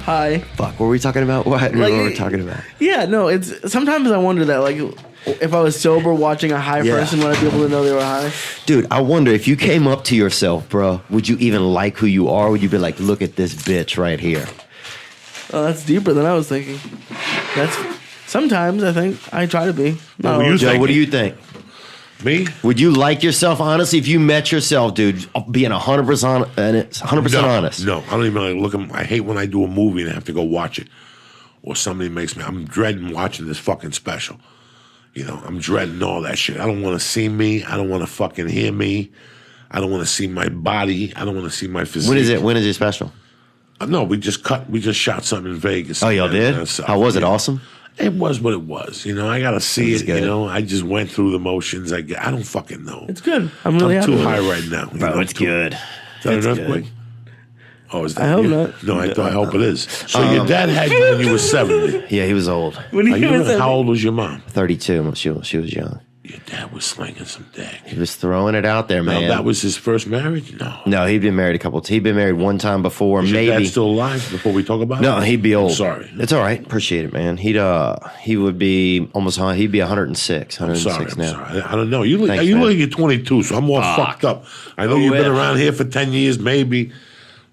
high. Fuck, what were we talking about? What were we talking about? Yeah, no, it's sometimes I wonder that, like, if I was sober watching a high person, would I be able to know they were high? Dude, I wonder if you came up to yourself, bro, would you even like who you are? Would you be like, look at this bitch right here? Oh, that's deeper than I was thinking. That's sometimes I think I try to be. No, Joe, what do you think? Me? Would you like yourself, honestly, if you met yourself, dude, being 100% honest? No, I don't even like look at. I hate when I do a movie and I have to go watch it, or somebody makes me. I'm dreading watching this fucking special. You know, I'm dreading all that shit. I don't want to see me. I don't want to fucking hear me. I don't want to see my body. I don't want to see my physique. When is it? When is it special? No, we just shot something in Vegas. Oh, y'all did? How was it? Awesome? It was what it was. You know, I got to see it. Good. You know, I just went through the motions. I don't fucking know. It's good. I'm really happy. Too high right now. Bro, it's good. Is that an earthquake? Oh, is that? I hope not. No, I hope it is. So your dad had you when you were 70. Yeah, he was old. How old was your mom? 32. She was young. Your dad was slinging some dick. He was throwing it out there, man. Now, that was his first marriage? No, he'd been married a couple. He'd been married one time before. Is maybe. Your dad still alive before we talk about it? No, he'd be old. I'm sorry. It's all right. Appreciate it, man. He would be almost. He'd be 106. 106 now. I'm sorry. I don't know. You look like you're 22, so I'm all fucked up. I know you've been around here for 10 years, maybe.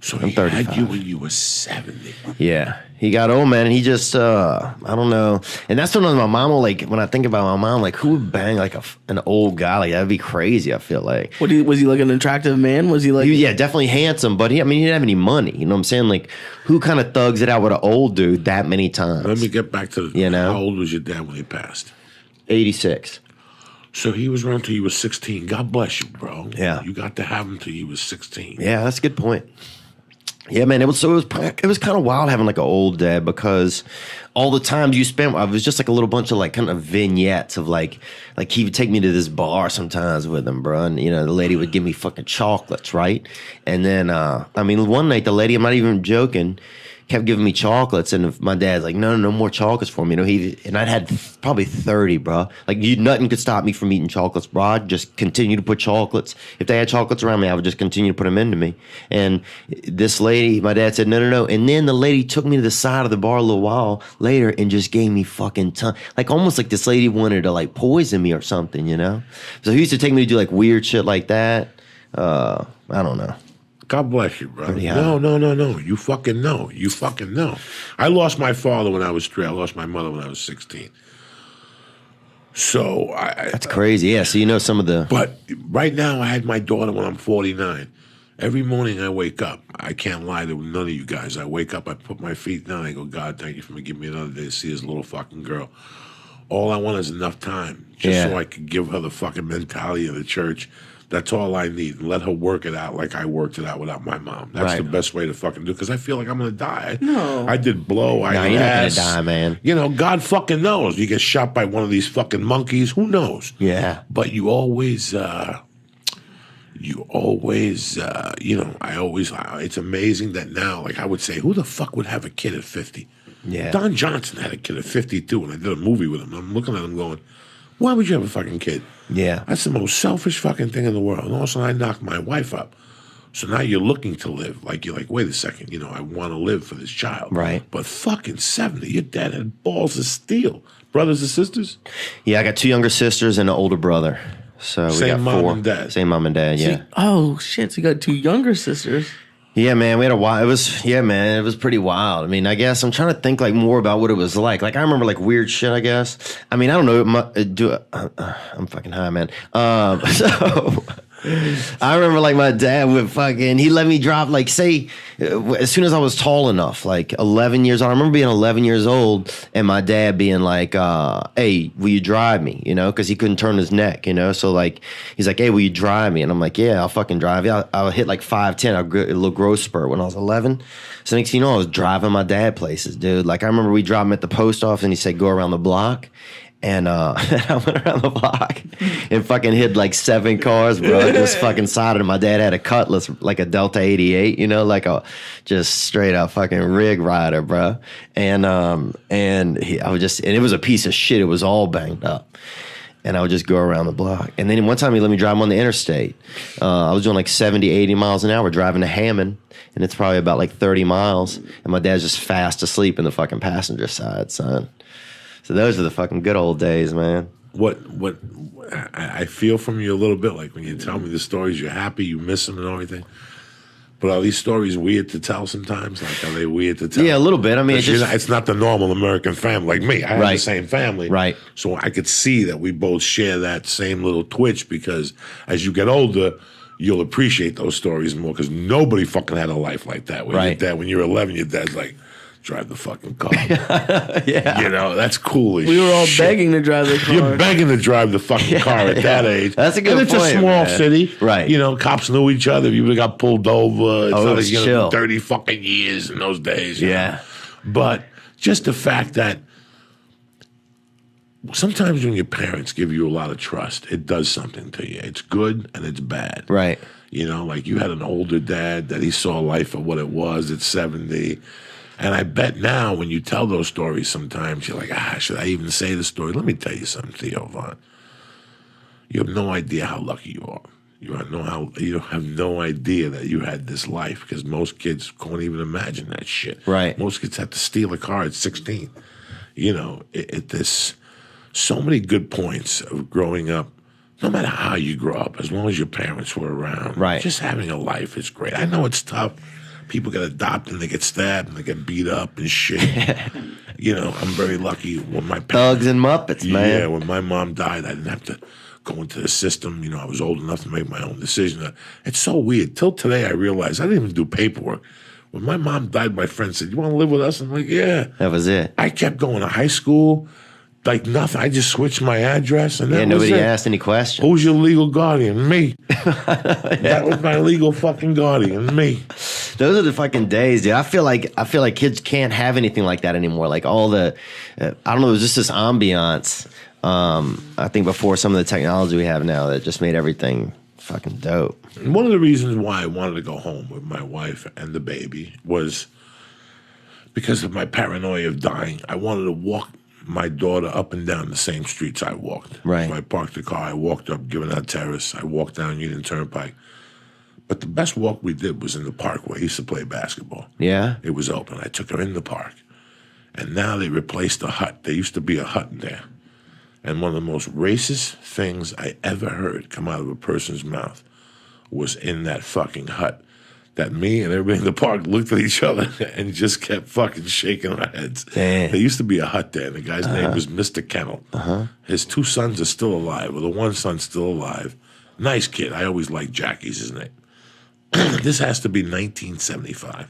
So I'm 35. Had you when you were 70. Yeah. He got old, man, and he just, I don't know. And that's when my mom will, like, when I think about my mom, like, who would bang, like, an old guy? Like, that'd be crazy, I feel like. Was he, like, an attractive man? Was he, like... Yeah, definitely handsome, but he didn't have any money. You know what I'm saying? Like, who kind of thugs it out with an old dude that many times? Let me get back to, how old was your dad when he passed? 86. So he was around till you were 16. God bless you, bro. Yeah. You got to have him till you was 16. Yeah, that's a good point. Yeah, man, it was kind of wild having like an old dad because all the times you spent, I was just like a little bunch of like kind of vignettes of like he would take me to this bar sometimes with him, bro, and you know the lady would give me fucking chocolates, right? And then one night the lady, I'm not even joking, kept giving me chocolates, and my dad's like, no more chocolates for me. You know, and I'd had probably 30, bro. Like, nothing could stop me from eating chocolates, bro. I'd just continue to put chocolates. If they had chocolates around me, I would just continue to put them into me. And this lady, my dad said, no. And then the lady took me to the side of the bar a little while later and just gave me fucking like almost like this lady wanted to like poison me or something, you know? So he used to take me to do like weird shit like that. I don't know. God bless you, bro. No. You fucking know. You fucking know. I lost my father when I was 3. I lost my mother when I was 16. So that's crazy. Yeah. So you know some of the. But right now, I had my daughter when I'm 49. Every morning I wake up. I can't lie to none of you guys. I wake up. I put my feet down. I go, God, thank you for giving me another day to see this little fucking girl. All I want is enough time, just so I could give her the fucking mentality of the church. That's all I need. And let her work it out like I worked it out without my mom. That's the best way to fucking do it because I feel like I'm going to die. No. I did blow. You're not going to die, man. You know, God fucking knows. You get shot by one of these fucking monkeys. Who knows? Yeah. But you always, it's amazing that now, like I would say, who the fuck would have a kid at 50? Yeah. Don Johnson had a kid at 52 and I did a movie with him. I'm looking at him going, why would you have a fucking kid? Yeah. That's the most selfish fucking thing in the world. And also, I knocked my wife up. So now you're looking to live. Like, you're like, wait a second, you know, I want to live for this child. Right. But fucking 70, your dad had balls of steel. Brothers and sisters? Yeah, I got 2 younger sisters and an older brother. So we got 4. Same mom and dad. Same mom and dad, yeah. Oh, shit. So you got 2 younger sisters. Yeah, man, we had a while. It was pretty wild. I mean, I guess I'm trying to think like more about what it was like. Like I remember like weird shit, I guess. I mean, I don't know. I'm fucking high, man. So I remember like my dad would he let me drop like say as soon as I was tall enough, like 11 years old. I remember being 11 years old and my dad being like, hey, will you drive me? You know, because he couldn't turn his neck, you know? So like, he's like, hey, will you drive me? And I'm like, yeah, I'll fucking drive you. I'll hit like 5'10", a little growth spurt when I was 11. So next thing you know, I was driving my dad places, dude. Like I remember we dropped him at the post office and he said, go around the block. And I went around the block and fucking hit like 7 cars, bro. Just fucking sided. And my dad had a Cutlass, like a Delta 88, you know, like a just straight up fucking rig rider, bro. And it was a piece of shit. It was all banged up. and I would just go around the block. And then one time he let me drive him on the interstate. I was doing like 70, 80 miles an hour driving to Hammond, and it's probably about like 30 miles. And my dad's just fast asleep in the fucking passenger side, son. So those are the fucking good old days, man. What I feel from you a little bit, like when you tell me the stories, you're happy, you miss them and everything. But are these stories weird to tell sometimes? Like, are they weird to tell? Yeah, a little bit. I mean, it's not the normal American family. Like me, I have the same family. Right. So I could see that we both share that same little twitch, because as you get older, you'll appreciate those stories more, because nobody fucking had a life like that. When you were 11, your dad's like, drive the fucking car. Yeah. You know, that's cool as We were all shit. begging to drive the car. You're begging to drive the fucking car at that age. That's a good and it's point, a small man. city. Right. You know, cops knew each other. If you got pulled over, it's it not was like, chill. 30 fucking years in those days. you Yeah. know. But just the fact that sometimes when your parents give you a lot of trust, it does something to you. It's good and it's bad. Right. You know, like you had an older dad that he saw life for what it was at 70. And I bet now when you tell those stories sometimes, you're like, should I even say the story? Let me tell you something, Theo Von. You have no idea how lucky you are. You have no idea that you had this life, because most kids can't even imagine that shit. Right. Most kids have to steal a car at 16. You know, there's so many good points of growing up. No matter how you grow up, as long as your parents were around, just having a life is great. I know it's tough. People get adopted and they get stabbed and they get beat up and shit. You know, I'm very lucky when my parents... Thugs and Muppets, man. Yeah, when my mom died, I didn't have to go into the system. You know, I was old enough to make my own decision. It's so weird. Till today, I realized I didn't even do paperwork. When my mom died, my friend said, "You want to live with us?" I'm like, "Yeah." That was it. I kept going to high school. Like nothing. I just switched my address, and that nobody was it. asked any questions. Who's your legal guardian? Me. That was my legal fucking guardian. Me. Those are the fucking days, dude. I feel like kids can't have anything like that anymore. Like all the, I don't know, it was just this ambiance. I think before some of the technology we have now that just made everything fucking dope. And one of the reasons why I wanted to go home with my wife and the baby was because of my paranoia of dying. I wanted to walk my daughter up and down the same streets I walked. Right. So I parked the car. I walked up Gibbonhead Terrace. I walked down Union Turnpike. But the best walk we did was in the park where I used to play basketball. Yeah? It was open. I took her in the park. And now they replaced the hut. There used to be a hut in there. And one of the most racist things I ever heard come out of a person's mouth was in that fucking hut. That me and everybody in the park looked at each other and just kept fucking shaking our heads. Damn. There used to be a hut there, and the guy's name was Mr. Kennel. His 2 sons are still alive. Well, the one son's still alive. Nice kid. I always liked Jackie's his name. This has to be 1975.